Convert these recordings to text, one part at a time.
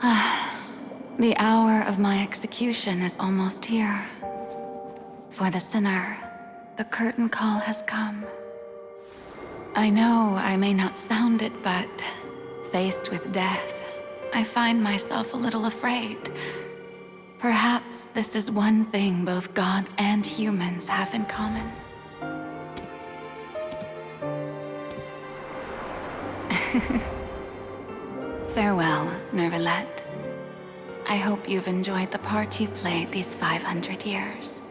The hour of my execution is almost here. For the sinner, the curtain call has come. I know I may not sound it, but faced with death, I find myself a little afraid. Perhaps this is one thing both gods and humans have in common. Farewell, Nervalette. I hope you've enjoyed the part you played these 500 years.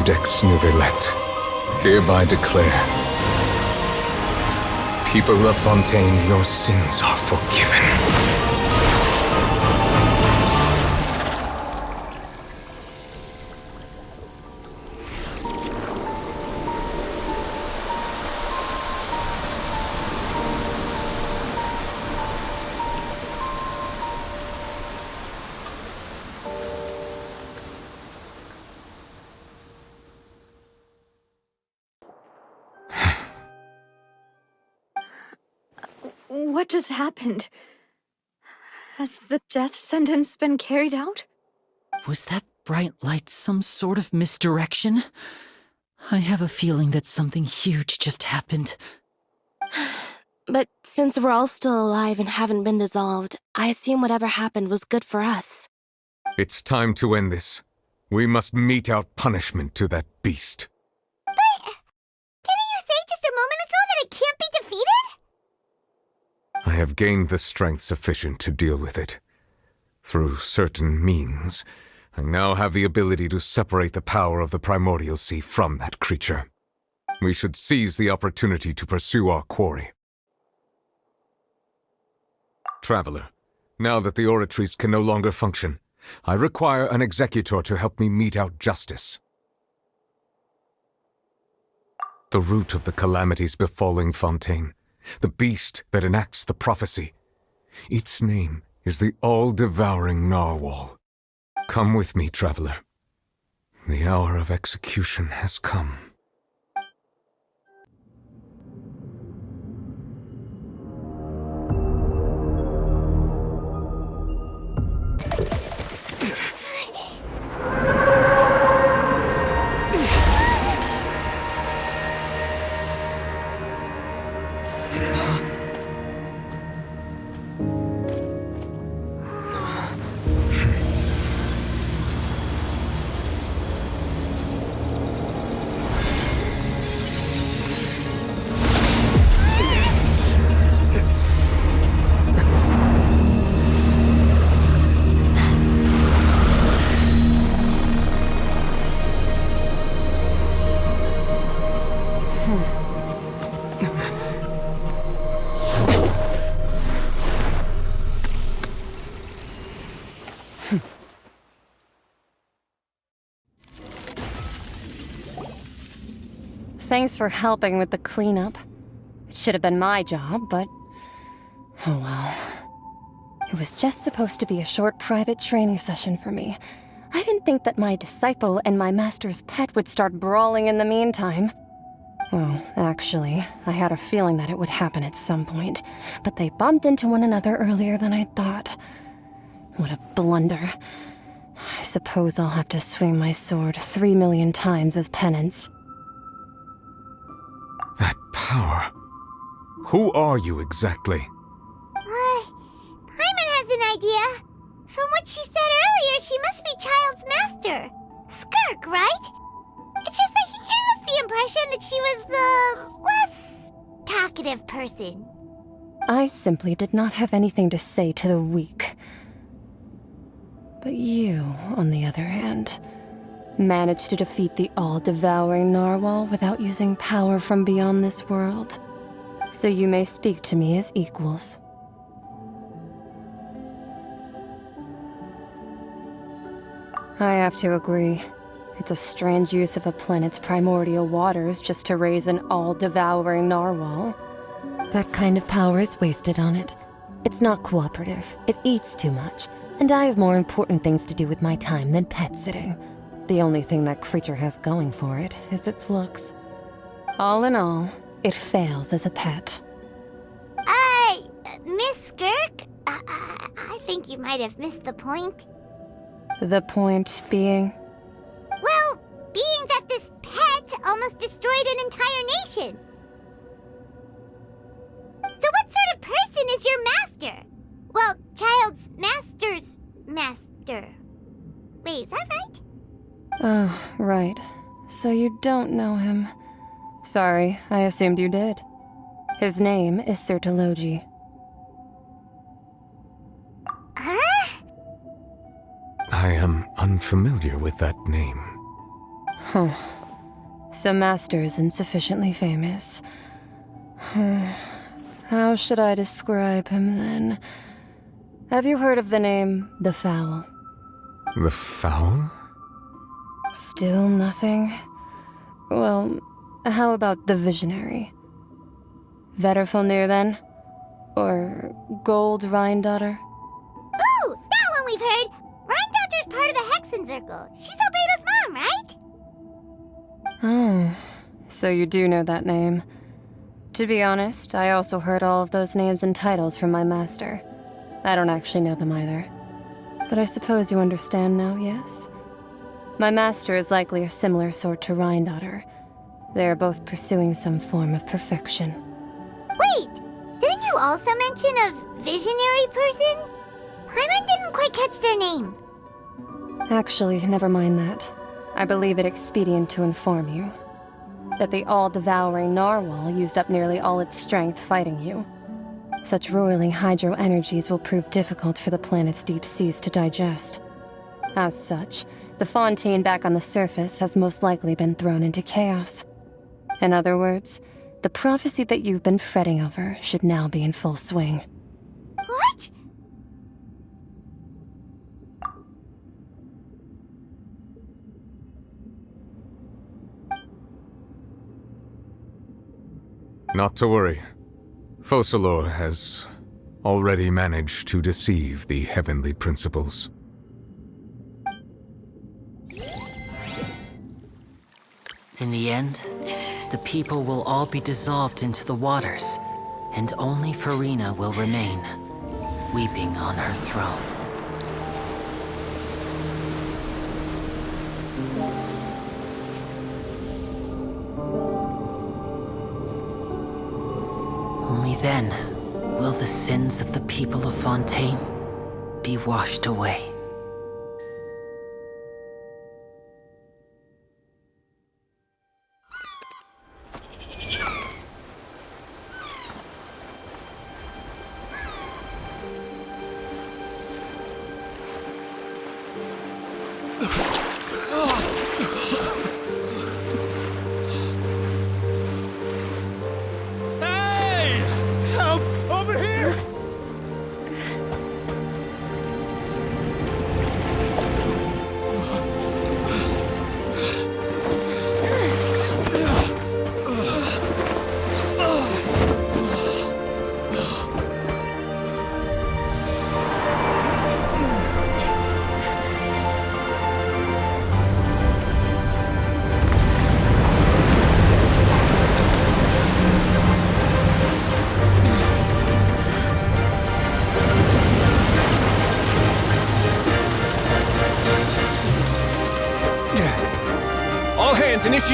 Ex Nervalette, hereby declare, people of Fontaine, your sins are forgiven. What just happened? Has the death sentence been carried out? Was that bright light some sort of misdirection? I have a feeling that something huge just happened. But since we're all still alive and haven't been dissolved, I assume whatever happened was good for us. It's time to end this. We must mete out punishment to that beast. But didn't you say just a moment ago that it can't be defeated? I have gained the strength sufficient to deal with it. Through certain means, I now have the ability to separate the power of the Primordial Sea from that creature. We should seize the opportunity to pursue our quarry. Traveler, now that the oratories can no longer function, I require an executor to help me mete out justice. The root of the calamities befalling Fontaine, the beast that enacts the prophecy. Its name is the all-devouring narwhal. Come with me, traveler. The hour of execution has come. Thanks for helping with the cleanup. It should have been my job, but... oh well. It was just supposed to be a short private training session for me. I didn't think that my disciple and my master's pet would start brawling in the meantime. Well, actually, I had a feeling that it would happen at some point, but they bumped into one another earlier than I thought. What a blunder. I suppose I'll have to swing my sword 3 million times as penance. That power. Who are you exactly? Paimon has an idea. From what she said earlier, she must be Child's master. Skirk, right? It's just that he gave us the impression that she was the less talkative person. I simply did not have anything to say to the weak. But you, on the other hand, managed to defeat the all-devouring narwhal without using power from beyond this world. So you may speak to me as equals. I have to agree. It's a strange use of a planet's primordial waters just to raise an all-devouring narwhal. That kind of power is wasted on it. It's not cooperative. It eats too much. And I have more important things to do with my time than pet sitting. The only thing that creature has going for it is its looks. All in all, it fails as a pet. Miss Skirk? I think you might have missed the point. The point being? Well, being that this pet almost destroyed an entire nation. So what sort of person is your master? Well, Child's master's master. Wait, is that right? Oh, right. So you don't know him. Sorry, I assumed you did. His name is Sertologi. Huh? I am unfamiliar with that name. Huh. So Master isn't sufficiently famous. How should I describe him then? Have you heard of the name The Fowl? The Fowl? Still nothing? Well, how about the Visionary? Vetterfulnir then? Or Gold Rhindaughter? Ooh, that one we've heard. Rhindaughter's part of the Hexen Circle. She's Albedo's mom, right? Oh, so you do know that name. To be honest, I also heard all of those names and titles from my master. I don't actually know them either. But I suppose you understand now, yes? My master is likely a similar sort to Rhindaughter. They are both pursuing some form of perfection. Wait, didn't you also mention a visionary person? Paimon didn't quite catch their name. Actually, never mind that. I believe it expedient to inform you that the all-devouring narwhal used up nearly all its strength fighting you. Such roiling hydro energies will prove difficult for the planet's deep seas to digest. As such, the fontaine back on the surface has most likely been thrown into chaos. In other words, the prophecy that you've been fretting over should now be in full swing. What? Not to worry. Focalor has already managed to deceive the heavenly principles. In the end, the people will all be dissolved into the waters, and only Farina will remain, weeping on her throne. Only then will the sins of the people of Fontaine be washed away.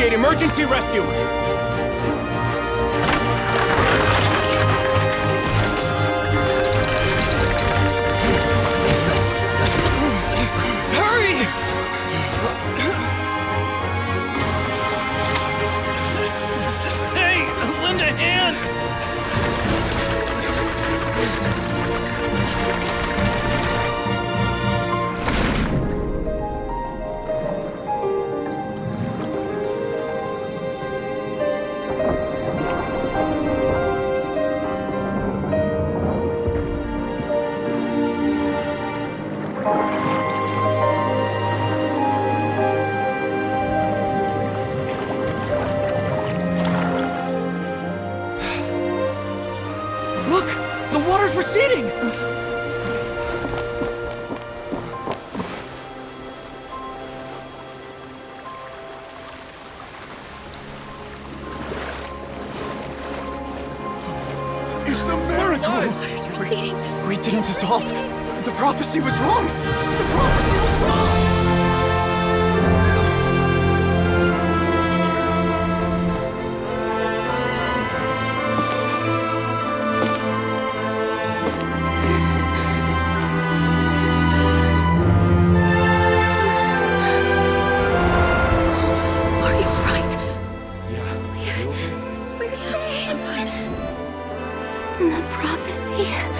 Initiate emergency rescue! Hurry! Hey, lend a hand! Look! The water's receding! It's a miracle! The water's receding. We didn't dissolve. The prophecy was wrong. The prophecy was wrong! We're saved. The prophecy was wrong.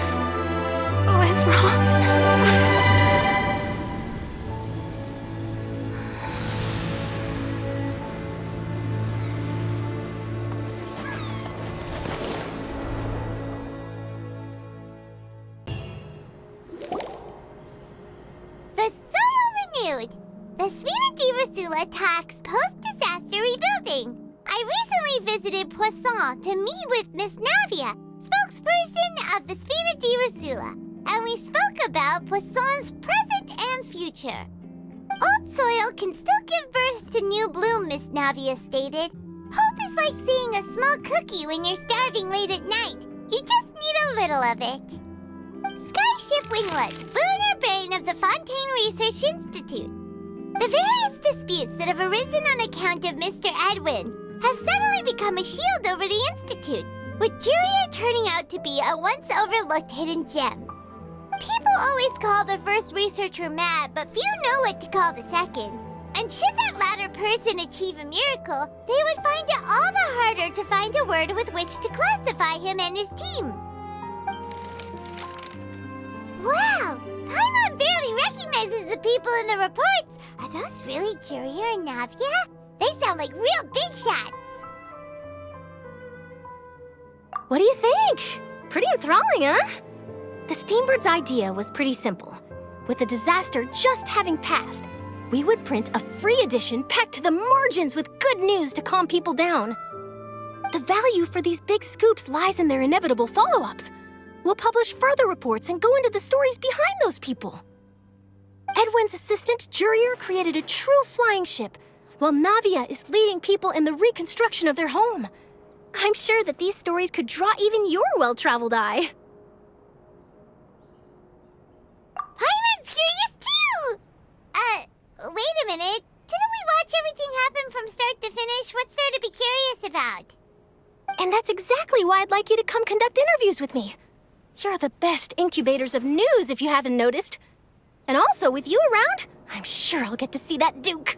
The soil renewed. The Spina attacks post-disaster rebuilding. I recently visited Poisson to meet with Miss Navia, spokesperson of the Spina, and we spoke about Poisson's present and future. Old soil can still give birth to new bloom, Miss Navia stated. Hope is like seeing a small cookie when you're starving late at night. You just need a little of it. Skyship Winglet, boon or bane of the Fontaine Research Institute. The various disputes that have arisen on account of Mr. Edwin have suddenly become a shield over the Institute, with Jurier turning out to be a once overlooked hidden gem. People always call the first researcher mad, but few know what to call the second. And should that latter person achieve a miracle, they would find it all the harder to find a word with which to classify him and his team. Wow! Paimon barely recognizes the people in the reports. Are those really Jurier and Navia? They sound like real big shots. What do you think? Pretty enthralling, huh? The Steambird's idea was pretty simple. With the disaster just having passed, we would print a free edition packed to the margins with good news to calm people down. The value for these big scoops lies in their inevitable follow-ups. We'll publish further reports and go into the stories behind those people. Edwin's assistant, Jurier, created a true flying ship, while Navia is leading people in the reconstruction of their home. I'm sure that these stories could draw even your well-traveled eye. Paimon's curious too! Wait a minute. Didn't we watch everything happen from start to finish? What's there to be curious about? And that's exactly why I'd like you to come conduct interviews with me. You're the best incubators of news, if you haven't noticed. And also, with you around, I'm sure I'll get to see that Duke.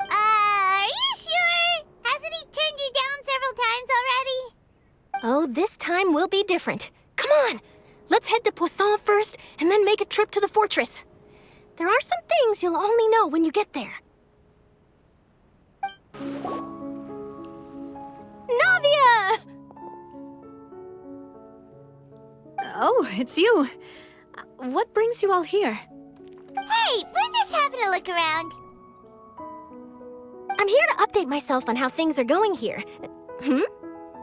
Are you sure? Hasn't he turned you down several times already? Oh, this time will be different. Come on, let's head to Poisson first, and then make a trip to the fortress. There are some things you'll only know when you get there. Navia! Oh, it's you. What brings you all here? Hey, we're just having a look around. I'm here to update myself on how things are going here.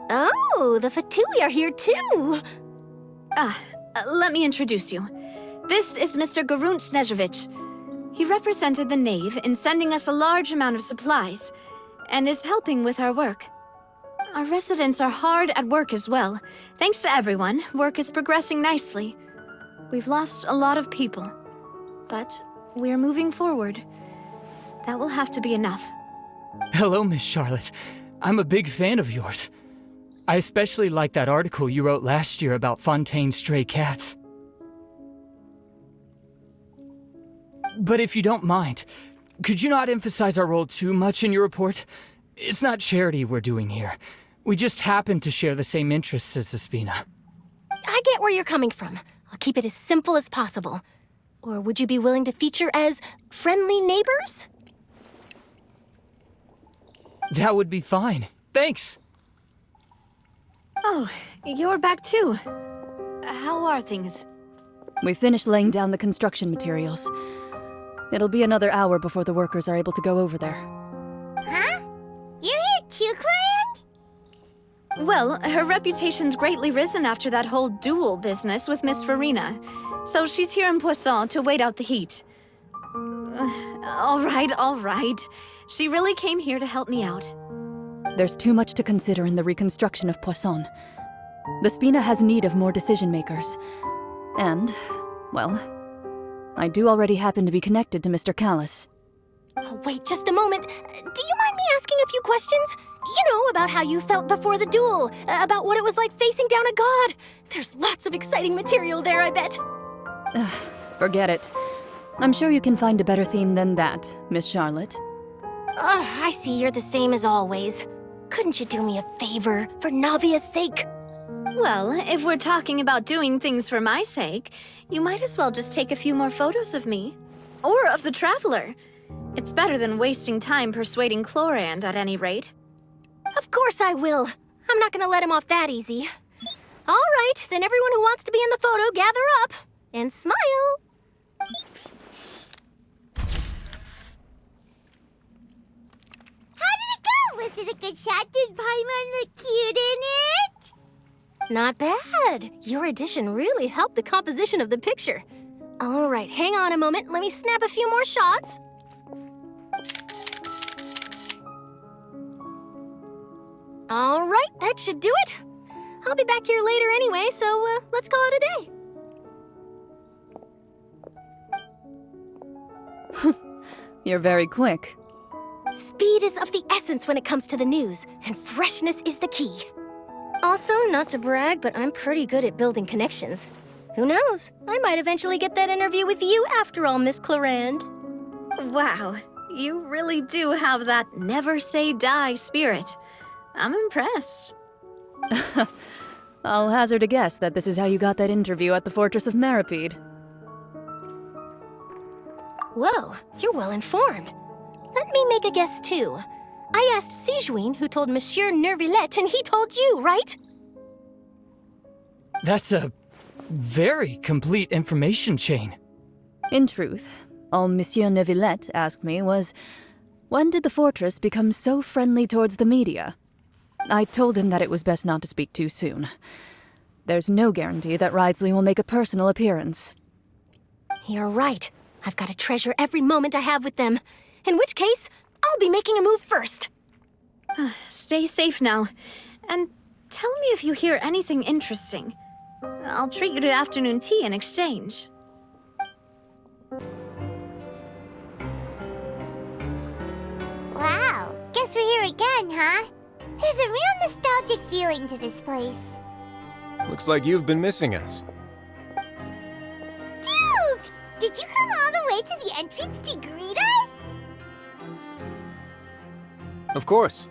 Oh, the Fatui are here too. Let me introduce you. This is Mr. Garunt Snežević. He represented the Knave in sending us a large amount of supplies, and is helping with our work. Our residents are hard at work as well. Thanks to everyone, work is progressing nicely. We've lost a lot of people, but we're moving forward. That will have to be enough. Hello, Miss Charlotte. I'm a big fan of yours. I especially like that article you wrote last year about Fontaine's stray cats. But if you don't mind, could you not emphasize our role too much in your report? It's not charity we're doing here. We just happen to share the same interests as the Spina. I get where you're coming from. I'll keep it as simple as possible. Or would you be willing to feature as friendly neighbors? That would be fine. Thanks. Oh, you're back too. How are things? We finished laying down the construction materials. It'll be another hour before the workers are able to go over there. Huh? You're here too, Clarand? Well, her reputation's greatly risen after that whole duel business with Miss Farina. So she's here in Poisson to wait out the heat. All right. She really came here to help me out. There's too much to consider in the reconstruction of Poisson. The Spina has need of more decision-makers. And, well, I do already happen to be connected to Mr. Callis. Oh, wait just a moment. Do you mind me asking a few questions? You know, about how you felt before the duel, about what it was like facing down a god. There's lots of exciting material there, I bet. Forget it. I'm sure you can find a better theme than that, Miss Charlotte. I see you're the same as always. Couldn't you do me a favor, for Navia's sake? Well, if we're talking about doing things for my sake, you might as well just take a few more photos of me. Or of the Traveler. It's better than wasting time persuading Chlorand, at any rate. Of course I will. I'm not gonna let him off that easy. All right, then everyone who wants to be in the photo, gather up. And smile. How did it go? Was it a good shot? Did Paimon look cute in it? Not bad. Your addition really helped the composition of the picture. All right, hang on a moment. Let me snap a few more shots. All right, that should do it. I'll be back here later anyway, so let's call it a day. You're very quick. Speed is of the essence when it comes to the news, and freshness is the key. Also, not to brag, but I'm pretty good at building connections. Who knows? I might eventually get that interview with you after all, Miss Chlorand. Wow, you really do have that never say die spirit. I'm impressed. I'll hazard a guess that this is how you got that interview at the Fortress of Meripede. Whoa, you're well informed. Let me make a guess too. I asked Sijuin, who told Monsieur Nervillet, and he told you, right? That's a very complete information chain. In truth, all Monsieur Nervillet asked me was, when did the fortress become so friendly towards the media? I told him that it was best not to speak too soon. There's no guarantee that Ridsley will make a personal appearance. You're right. I've got to treasure every moment I have with them. In which case, I'll be making a move first. Stay safe now. And tell me if you hear anything interesting. I'll treat you to afternoon tea in exchange. Wow, guess we're here again, huh? There's a real nostalgic feeling to this place. Looks like you've been missing us. Duke! Did you come all the way to the entrance to greet us? Of course.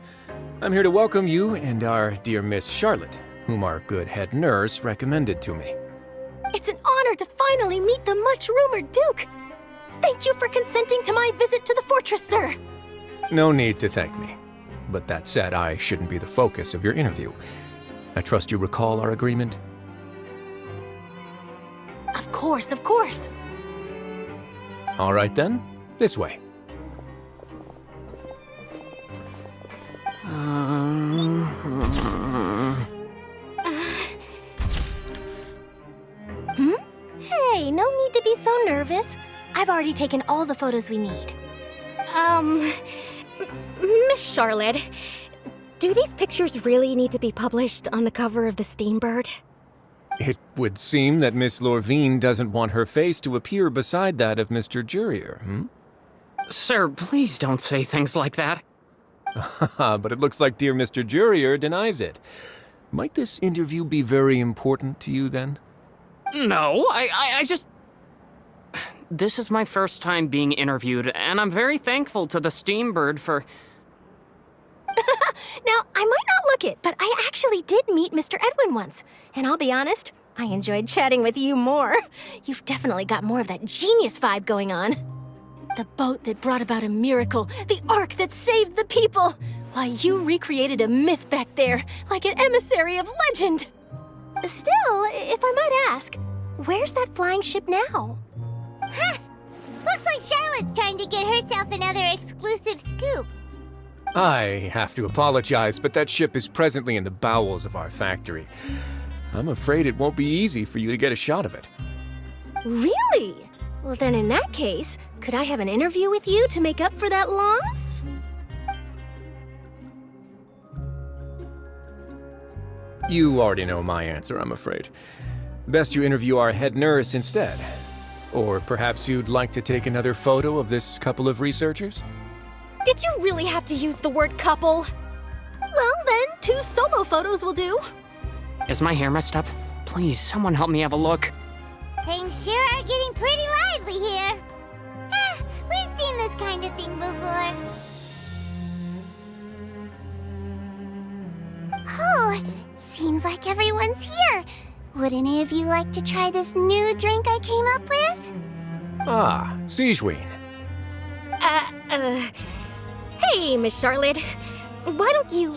I'm here to welcome you and our dear Miss Charlotte, whom our good head nurse recommended to me. It's an honor to finally meet the much-rumored Duke. Thank you for consenting to my visit to the fortress, sir. No need to thank me. But that said, I shouldn't be the focus of your interview. I trust you recall our agreement? Of course, of course. All right then, this way. Hey, no need to be so nervous. I've already taken all the photos we need. Miss Charlotte, do these pictures really need to be published on the cover of the Steambird? It would seem that Miss Lorvine doesn't want her face to appear beside that of Mr. Jurier, Sir, please don't say things like that. But it looks like dear Mr. Jurier denies it. Might this interview be very important to you, then? No, I just... This is my first time being interviewed, and I'm very thankful to the Steambird for... Now, I might not look it, but I actually did meet Mr. Edwin once. And I'll be honest, I enjoyed chatting with you more. You've definitely got more of that genius vibe going on. The boat that brought about a miracle, the ark that saved the people. Why, you recreated a myth back there, like an emissary of legend. Still, if I might ask, where's that flying ship now? Huh! Looks like Charlotte's trying to get herself another exclusive scoop. I have to apologize, but that ship is presently in the bowels of our factory. I'm afraid it won't be easy for you to get a shot of it. Really? Well, then in that case, could I have an interview with you to make up for that loss? You already know my answer, I'm afraid. Best you interview our head nurse instead. Or perhaps you'd like to take another photo of this couple of researchers? Did you really have to use the word couple? Well, then, 2 solo photos will do. Is my hair messed up? Please, someone help me have a look. Things sure are getting pretty lively here. We've seen this kind of thing before. Oh, seems like everyone's here. Would any of you like to try this new drink I came up with? Ah, Siegeween. Hey, Miss Charlotte. Why don't you,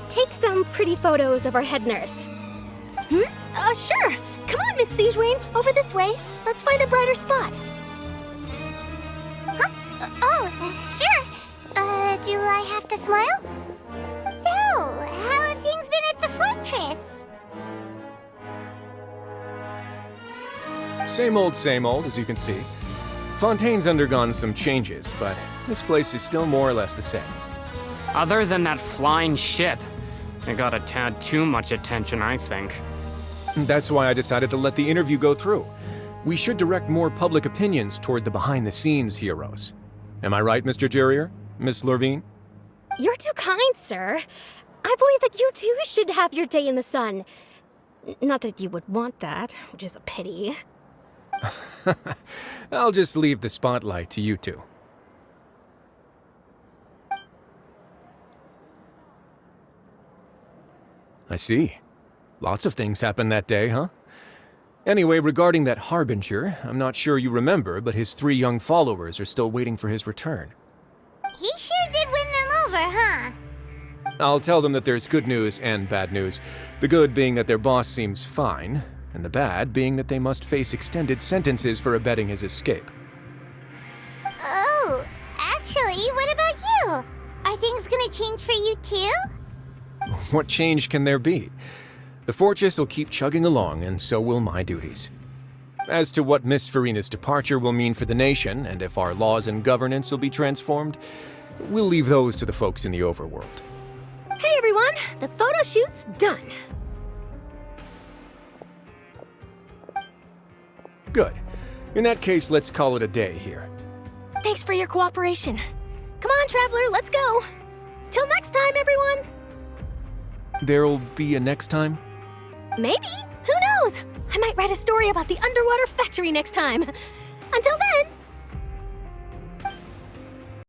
take some pretty photos of our head nurse? Sure. Come on, Miss Siegeween, over this way. Let's find a brighter spot. Huh? Sure. Do I have to smile? So, how have things been at the fortress? Same old, as you can see. Fontaine's undergone some changes, but this place is still more or less the same. Other than that flying ship, it got a tad too much attention, I think. That's why I decided to let the interview go through. We should direct more public opinions toward the behind-the-scenes heroes. Am I right, Mr. Jurier? Miss Lurvine? You're too kind, sir. I believe that you too should have your day in the sun. Not that you would want that, which is a pity. I'll just leave the spotlight to you two. I see. Lots of things happened that day, huh? Anyway, regarding that Harbinger, I'm not sure you remember, but his 3 young followers are still waiting for his return. He sure did win them over, huh? I'll tell them that there's good news and bad news. The good being that their boss seems fine, and the bad being that they must face extended sentences for abetting his escape. Oh, actually, what about you? Are things gonna change for you too? What change can there be? The fortress will keep chugging along, and so will my duties. As to what Miss Farina's departure will mean for the nation, and if our laws and governance will be transformed, we'll leave those to the folks in the overworld. Hey everyone, the photo shoot's done. Good. In that case, let's call it a day here. Thanks for your cooperation. Come on, Traveler, let's go. Till next time, everyone. There'll be a next time? Maybe. Who knows? I might write a story about the underwater factory next time. Until then,